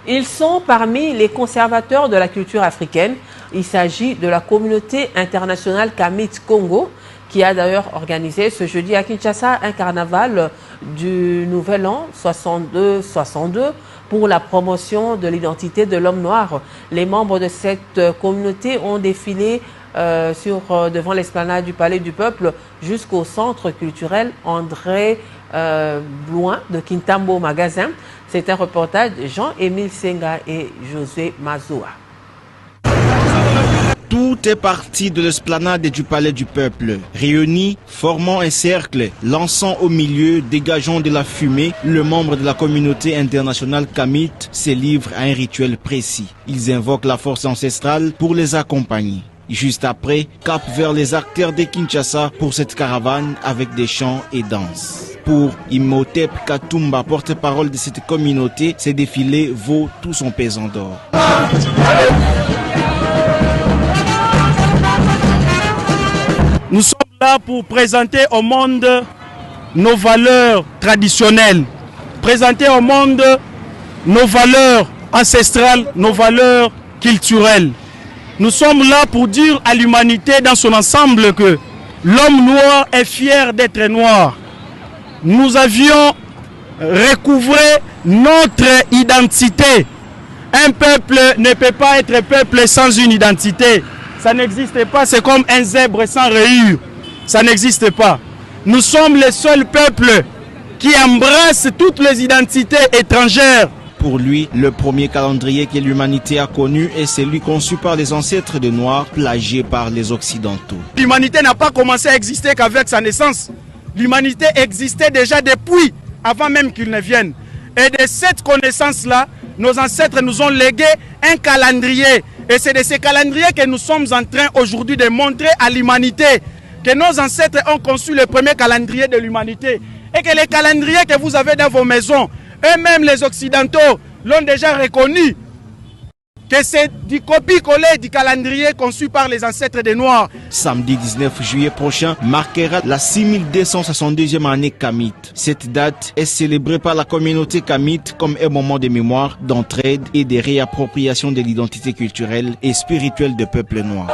Ils sont parmi les conservateurs de la culture africaine. Il s'agit de la communauté internationale Kamit Congo, qui a d'ailleurs organisé ce jeudi à Kinshasa un carnaval du Nouvel An 62-62 pour la promotion de l'identité de l'homme noir. Les membres de cette communauté ont défilé devant l'esplanade du Palais du Peuple jusqu'au centre culturel André Blouin de Kintambo Magasin. C'est un reportage de Jean-Émile Senga et José Mazoua. Tout est parti de l'esplanade du Palais du Peuple. Réunis, formant un cercle, lançant au milieu, dégageant de la fumée, le membre de la communauté internationale Kamit se livre à un rituel précis. Ils invoquent la force ancestrale pour les accompagner. Juste après, cap vers les artères de Kinshasa pour cette caravane avec des chants et danses. Pour Imhotep Katumba, porte-parole de cette communauté, ce défilé vaut tout son pesant d'or. Nous sommes là pour présenter au monde nos valeurs traditionnelles, présenter au monde nos valeurs ancestrales, nos valeurs culturelles. Nous sommes là pour dire à l'humanité dans son ensemble que l'homme noir est fier d'être noir. Nous avions recouvré notre identité. Un peuple ne peut pas être peuple sans une identité. Ça n'existe pas, c'est comme un zèbre sans rayures. Ça n'existe pas. Nous sommes les seuls peuples qui embrassent toutes les identités étrangères. Pour lui, le premier calendrier que l'humanité a connu est celui conçu par les ancêtres des Noirs, plagié par les Occidentaux. L'humanité n'a pas commencé à exister qu'avec sa naissance. L'humanité existait déjà depuis, avant même qu'il ne vienne. Et de cette connaissance-là, nos ancêtres nous ont légué un calendrier. Et c'est de ce calendrier que nous sommes en train aujourd'hui de montrer à l'humanité que nos ancêtres ont conçu le premier calendrier de l'humanité. Et que les calendriers que vous avez dans vos maisons, eux-mêmes les Occidentaux l'ont déjà reconnu, que c'est du copie-coller du calendrier conçu par les ancêtres des Noirs. Samedi 19 juillet prochain marquera la 6262e année Kamit. Cette date est célébrée par la communauté Kamit comme un moment de mémoire, d'entraide et de réappropriation de l'identité culturelle et spirituelle du peuple noir.